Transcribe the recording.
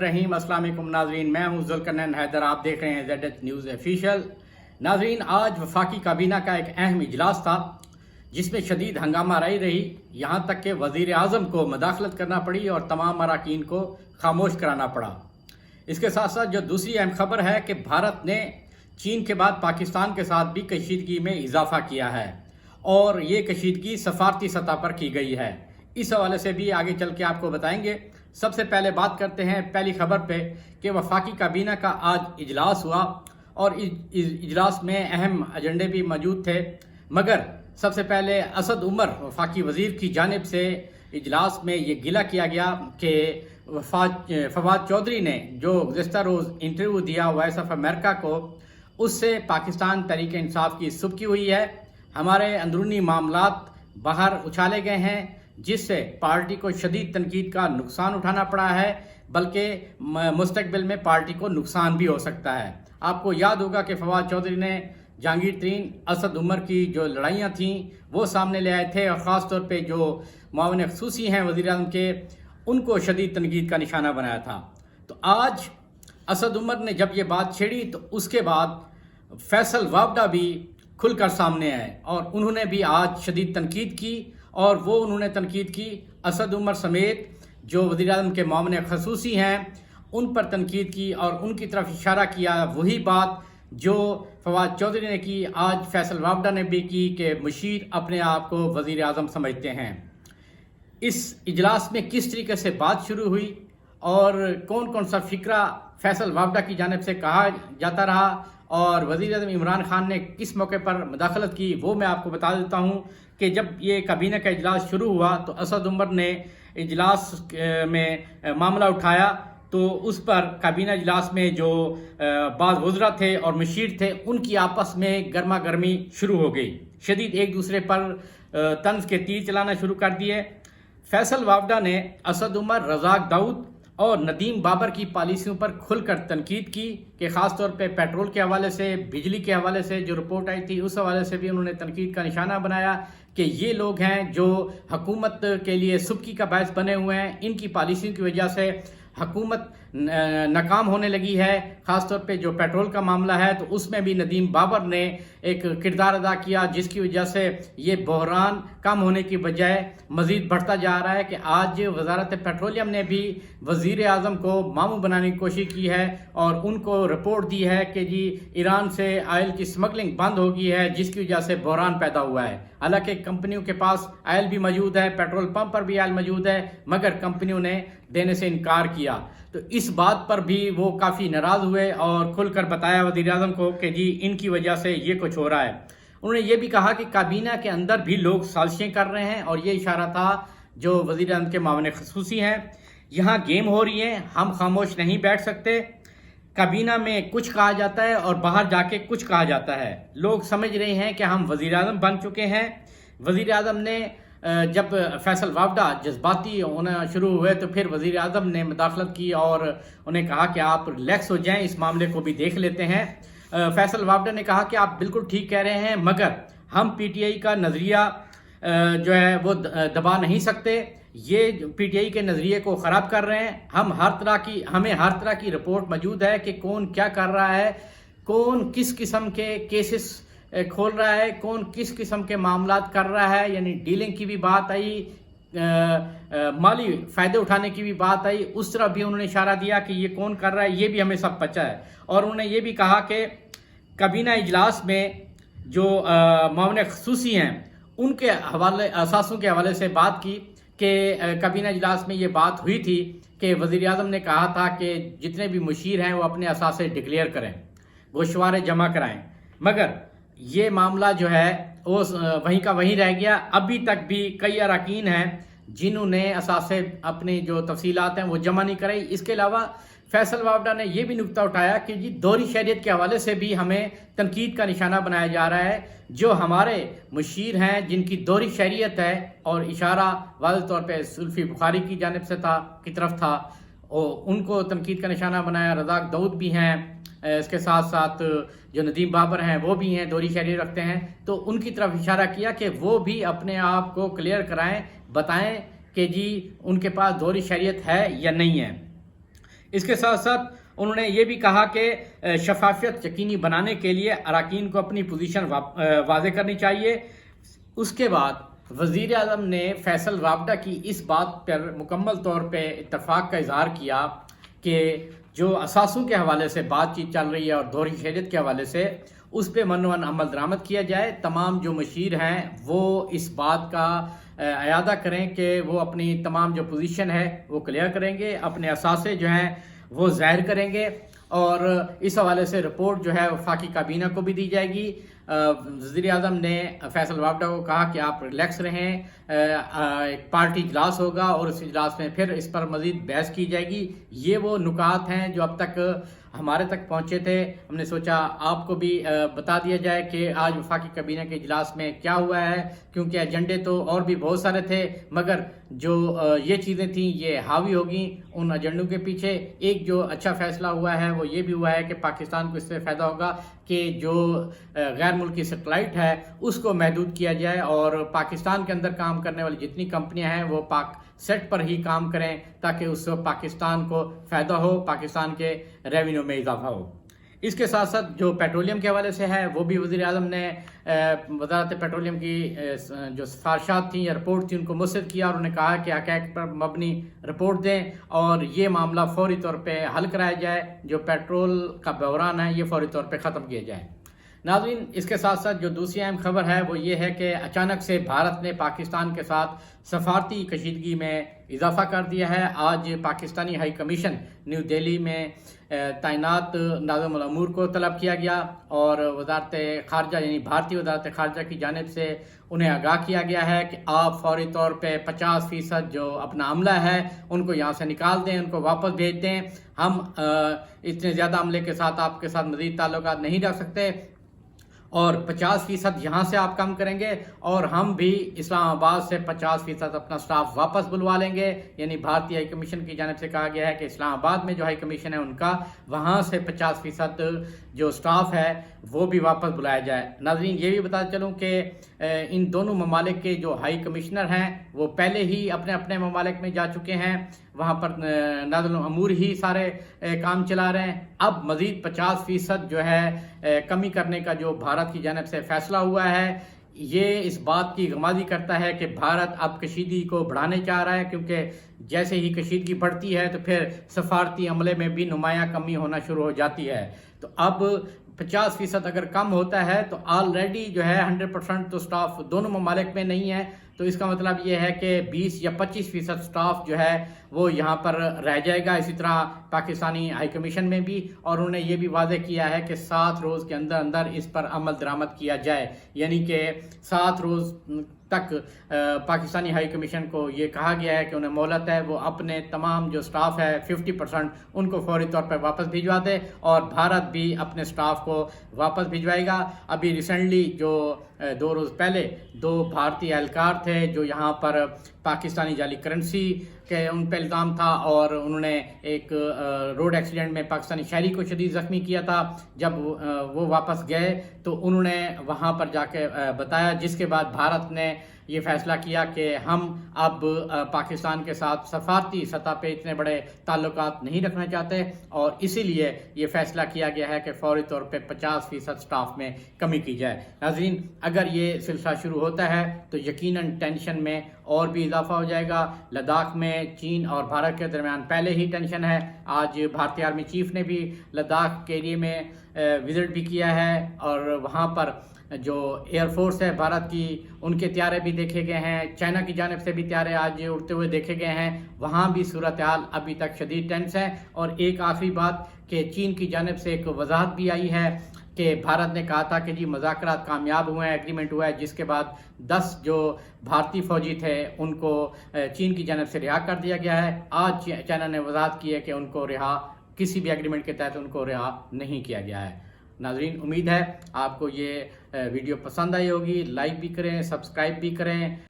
रहीम अस्सलाम वालेकुम नाजरीन, मैं हूं जुल्करनैन हैदर। आप देख रहे हैं ZH न्यूज़ ऑफिशियल। नाजरीन, आज वफाकी काबीना का एक अहम इजलास था जिसमें शदीद हंगामा रही। यहाँ तक कि वज़ीर आज़म को मदाखलत करना पड़ी और तमाम अरकान को खामोश कराना पड़ा। इसके साथ साथ जो दूसरी अहम खबर है कि भारत ने चीन के बाद पाकिस्तान के साथ भी कशीदगी में इजाफा किया है और ये कशीदगी सफारती सतह पर की गई है। इस हवाले से भी आगे चल के आपको बताएंगे। सबसे पहले बात करते हैं पहली खबर पे कि वफाकी काबीना का आज इजलास हुआ और इस इजलास में अहम एजेंडे भी मौजूद थे। मगर सबसे पहले असद उमर वफाकी वज़ीर की जानिब से इजलास में ये गिला किया गया कि फवाद चौधरी ने जो गुज़िश्ता रोज़ इंटरव्यू दिया वॉइस ऑफ अमेरिका को, उससे पाकिस्तान तहरीक इंसाफ की सुबकी हुई है। हमारे अंदरूनी मामलात बाहर उछाले गए हैं जिससे पार्टी को शदीद तनकीद का नुकसान उठाना पड़ा है, बल्कि मुस्तकबिल में पार्टी को नुकसान भी हो सकता है। आपको याद होगा कि फवाद चौधरी ने जहांगीर तरीन, असद उमर की जो लड़ाइयाँ थीं वो सामने ले आए थे और ख़ास तौर पे जो मुआविन ख़ुसूसी हैं वज़ीर आज़म के, उनको शदीद तनकीद का निशाना बनाया था। तो आज असद उमर ने जब ये बात छेड़ी तो उसके बाद फैसल वावडा भी खुलकर सामने आए और उन्होंने भी आज शदीद तनकीद की। और वो उन्होंने तनकीद की असद उमर समेत जो वज़ीर आज़म के मुआविन ख़ुसूसी हैं उन पर तनकीद की और उनकी तरफ इशारा किया। वही बात जो फवाद चौधरी ने की आज फैसल वावडा ने भी की कि मुशीर अपने आप को वज़ीर आज़म समझते हैं। इस इजलास में किस तरीके से बात शुरू हुई और कौन कौन सा फ़िक्रा फैसल वावडा की जानिब से कहा जाता रहा और वज़ीर आज़म इमरान खान ने किस मौके पर मुदाखलत की, वो मैं आपको बता देता हूँ कि जब ये काबीना का इजलास शुरू हुआ तो असद उमर ने इजलास में मामला उठाया। तो उस पर काबीना इजलास में जो बाज़ वज़रा थे और मुशीर थे उनकी आपस में गर्मा गर्मी शुरू हो गई। शदीद एक दूसरे पर तंज के तीर चलाना शुरू कर दिए। फैसल वावडा ने असद उमर, रज़ाक दाऊद और नदीम बाबर की पॉलिसियों पर खुलकर तनकीद की कि ख़ास तौर पे पेट्रोल के हवाले से, बिजली के हवाले से जो रिपोर्ट आई थी उस हवाले से भी उन्होंने तनकीद का निशाना बनाया कि ये लोग हैं जो हुकूमत के लिए सुबकी का बायस बने हुए हैं। इनकी पॉलिसियों की वजह से हुकूमत नाकाम होने लगी है। ख़ास तौर पे जो पेट्रोल का मामला है तो उसमें भी नदीम बाबर ने एक किरदार अदा किया जिसकी वजह से ये बहरान कम होने की बजाय मज़ीद बढ़ता जा रहा है कि आज वजारत पेट्रोलियम ने भी वज़ीर आज़म को मामू बनाने की कोशिश की है और उनको रिपोर्ट दी है कि जी ईरान से आयल की स्मगलिंग बंद हो गई है जिसकी वजह से बहरान पैदा हुआ है। हालांकि कंपनियों के पास आयल भी मौजूद है, पेट्रोल पंप पर भी आयल मौजूद है, मगर कंपनियों ने देने से इनकार किया। तो इस बात पर भी वो काफ़ी नाराज़ हुए और खुलकर बताया वज़ीर आज़म को कि जी इनकी वजह से ये कुछ हो रहा है। उन्होंने ये भी कहा कि काबीना के अंदर भी लोग साजिशें कर रहे हैं और ये इशारा था जो वज़ीर आज़म के मुआविन ख़ुसूसी हैं, यहाँ गेम हो रही है, हम खामोश नहीं बैठ सकते। काबीना में कुछ कहा जाता है और बाहर जाके कुछ कहा जाता है। लोग समझ रहे हैं कि हम वज़ीर आज़म बन चुके हैं। वज़ीर आज़म ने जब फैसल वावडा जज्बाती होना शुरू हुए तो फिर वज़ीर आज़म ने मुदाखलत की और उन्हें कहा कि आप रिलैक्स हो जाएं, इस मामले को भी देख लेते हैं। फैसल वावडा ने कहा कि आप बिल्कुल ठीक कह रहे हैं, मगर हम PTI का नज़रिया जो है वो दबा नहीं सकते। ये PTI के नज़रिए को ख़राब कर रहे हैं। हमें हर तरह की रिपोर्ट मौजूद है कि कौन क्या कर रहा है, कौन किस किस्म के केसेस खोल रहा है, कौन किस किस्म के मामलात कर रहा है। यानी डीलिंग की भी बात आई, माली फ़ायदे उठाने की भी बात आई, उस तरफ भी उन्होंने इशारा दिया कि ये कौन कर रहा है, ये भी हमें सब पता है। और उन्होंने ये भी कहा कि काबीना इजलास में जो मुआविन ख़ुसूसी हैं उनके हवाले असासों के हवाले से बात की कि काबीना इजलास में ये बात हुई थी कि वज़ीर आज़म ने कहा था कि जितने भी मुशीर हैं वो अपने असासे डिक्लेयर करें, गोशवारे जमा कराएं, मगर ये मामला जो है वो वहीं का वहीं रह गया। अभी तक भी कई अरकान हैं जिन्होंने असासे अपनी जो तफसीलात हैं वो जमा नहीं कराई। इसके अलावा फैसल वावडा ने यह भी नुक्ता उठाया कि जी दोहरी शरीयत के हवाले से भी हमें तनकीद का निशाना बनाया जा रहा है। जो हमारे मुशीर हैं जिनकी दोहरी शरीयत है और इशारा वाज़ेह तौर पे सुल्फ़ी बुखारी की जानिब से की तरफ था, उनको तनकीद का निशाना बनाया। रज़ाक दाऊद भी हैं, इसके साथ साथ जो नदीम बाबर हैं वो भी हैं, दोहरी शरीयत रखते हैं। तो उनकी तरफ इशारा किया कि वो भी अपने आप को क्लियर कराएं, बताएं कि जी उनके पास दोहरी शरीयत है या नहीं है। اس کے ساتھ ساتھ انہوں نے یہ بھی کہا کہ شفافیت یقینی بنانے کے لیے اراکین کو اپنی پوزیشن واضح کرنی چاہیے۔ اس کے بعد وزیر اعظم نے فیصل رابطہ کی اس بات پر مکمل طور پہ اتفاق کا اظہار کیا کہ جو اثاثوں کے حوالے سے بات چیت چل رہی ہے اور دوہری شہریت کے حوالے سے اس پہ منوان عمل درآمد کیا جائے۔ تمام جو مشیر ہیں وہ اس بات کا اعادہ کریں کہ وہ اپنی تمام جو پوزیشن ہے وہ کلیئر کریں گے، اپنے اثاثے جو ہیں وہ ظاہر کریں گے، اور اس حوالے سے رپورٹ جو ہے وفاقی کابینہ کو بھی دی جائے گی۔ وزیر اعظم نے فیصل رابطہ کو کہا کہ آپ ریلیکس رہیں، ایک پارٹی اجلاس ہوگا اور اس اجلاس میں پھر اس پر مزید بحث کی جائے گی۔ یہ وہ نکات ہیں جو اب تک ہمارے تک پہنچے تھے، ہم نے سوچا آپ کو بھی بتا دیا جائے کہ آج وفاقی کابینہ کے اجلاس میں کیا ہوا ہے، کیونکہ ایجنڈے تو اور بھی بہت سارے تھے مگر جو یہ چیزیں تھیں یہ حاوی ہوگی ان ایجنڈوں کے پیچھے۔ ایک جو اچھا فیصلہ ہوا ہے وہ یہ بھی ہوا ہے کہ پاکستان کو اس سے فائدہ ہوگا کہ جو غیر ملکی سیٹلائٹ ہے اس کو محدود کیا جائے اور پاکستان کے اندر کام کرنے والی جتنی کمپنیاں ہیں وہ پاک سیٹ پر ہی کام کریں تاکہ اس سے پاکستان کو فائدہ ہو، پاکستان کے ریونیو میں اضافہ ہو۔ اس کے ساتھ ساتھ جو پیٹرولیم کے حوالے سے ہے وہ بھی وزیر اعظم نے وزارت پیٹرولیم کی جو سفارشات تھیں یا رپورٹ تھی ان کو مسترد کیا اور انہوں نے کہا کہ حقائق پر مبنی رپورٹ دیں اور یہ معاملہ فوری طور پہ حل کرایا جائے، جو پیٹرول کا بحران ہے یہ فوری طور پہ ختم کیا جائے۔ ناظرین، اس کے ساتھ ساتھ جو دوسری اہم خبر ہے وہ یہ ہے کہ اچانک سے بھارت نے پاکستان کے ساتھ سفارتی کشیدگی میں اضافہ کر دیا ہے۔ آج Pakistani high commission new Delhi میں تعینات ناظم الامور کو طلب کیا گیا اور وزارت خارجہ یعنی بھارتی وزارت خارجہ کی جانب سے انہیں آگاہ کیا گیا ہے کہ آپ فوری طور پہ 50% جو اپنا عملہ ہے ان کو یہاں سے نکال دیں، ان کو واپس بھیج دیں۔ ہم اتنے زیادہ عملے کے ساتھ آپ کے ساتھ مزید تعلقات نہیں رکھ سکتے اور 50% یہاں سے آپ کم کریں گے اور ہم بھی اسلام آباد سے 50% اپنا سٹاف واپس بلوا لیں گے۔ یعنی بھارتی ہائی کمیشن کی جانب سے کہا گیا ہے کہ اسلام آباد میں جو ہائی کمیشن ہے ان کا وہاں سے 50% جو سٹاف ہے وہ بھی واپس بلایا جائے۔ ناظرین، یہ بھی بتا چلوں کہ ان دونوں ممالک کے جو ہائی کمشنر ہیں وہ پہلے ہی اپنے اپنے ممالک میں جا چکے ہیں، وہاں پر ناظم الامور ہی سارے کام چلا رہے ہیں۔ اب مزید 50% جو ہے کمی کرنے کا جو بھارت کی جانب سے فیصلہ ہوا ہے یہ اس بات کی غمازی کرتا ہے کہ بھارت اب کشیدگی کو بڑھانے چاہ رہا ہے، کیونکہ جیسے ہی کشیدگی بڑھتی ہے تو پھر سفارتی عملے میں بھی نمایاں کمی ہونا شروع ہو جاتی ہے۔ تو اب 50% اگر کم ہوتا ہے تو آلریڈی جو ہے 100% تو سٹاف دونوں ممالک میں نہیں ہے، تو اس کا مطلب یہ ہے کہ 20 یا 25% سٹاف جو ہے وہ یہاں پر رہ جائے گا۔ اسی طرح پاکستانی ہائی کمیشن میں بھی، اور انہوں نے یہ بھی واضح کیا ہے کہ 7 روز کے اندر اندر اس پر عمل درآمد کیا جائے، یعنی کہ 7 روز تک پاکستانی ہائی کمیشن کو یہ کہا گیا ہے کہ انہیں مہلت ہے، وہ اپنے تمام جو سٹاف ہے 50% ان کو فوری طور پر واپس بھجوا دے اور بھارت بھی اپنے سٹاف کو واپس بھجوائے گا۔ ابھی ریسنٹلی جو 2 روز پہلے 2 بھارتی اہلکار تھے جو یہاں پر پاکستانی جعلی کرنسی کہ ان پہ الزام تھا اور انہوں نے ایک روڈ ایکسیڈنٹ میں پاکستانی شہری کو شدید زخمی کیا تھا۔ جب وہ واپس گئے تو انہوں نے وہاں پر جا کے بتایا، جس کے بعد بھارت نے یہ فیصلہ کیا کہ ہم اب پاکستان کے ساتھ سفارتی سطح پہ اتنے بڑے تعلقات نہیں رکھنا چاہتے اور اسی لیے یہ فیصلہ کیا گیا ہے کہ فوری طور پہ 50% سٹاف میں کمی کی جائے۔ ناظرین، اگر یہ سلسلہ شروع ہوتا ہے تو یقیناً ٹینشن میں اور بھی اضافہ ہو جائے گا۔ لداخ میں چین اور بھارت کے درمیان پہلے ہی ٹینشن ہے۔ آج بھارتی آرمی چیف نے بھی لداخ کے ایریے میں وزٹ بھی کیا ہے اور وہاں پر جو ایئر فورس ہے بھارت کی ان کے طیارے بھی دیکھے گئے ہیں، چائنا کی جانب سے بھی طیارے آج اڑتے ہوئے دیکھے گئے ہیں۔ وہاں بھی صورتحال ابھی تک شدید ٹینس ہے۔ اور ایک آخری بات کہ چین کی جانب سے ایک وضاحت بھی آئی ہے کہ بھارت نے کہا تھا کہ جی مذاکرات کامیاب ہوئے ہیں، ایگریمنٹ ہوا ہے، جس کے بعد 10 جو بھارتی فوجی تھے ان کو چین کی جانب سے رہا کر دیا گیا ہے۔ آج چائنا نے وضاحت کی ہے کہ ان کو رہا کسی بھی ایگریمنٹ کے تحت ان کو رہا نہیں کیا گیا ہے۔ ناظرین، امید ہے آپ کو یہ ویڈیو پسند آئی ہوگی، لائک بھی کریں، سبسکرائب بھی کریں۔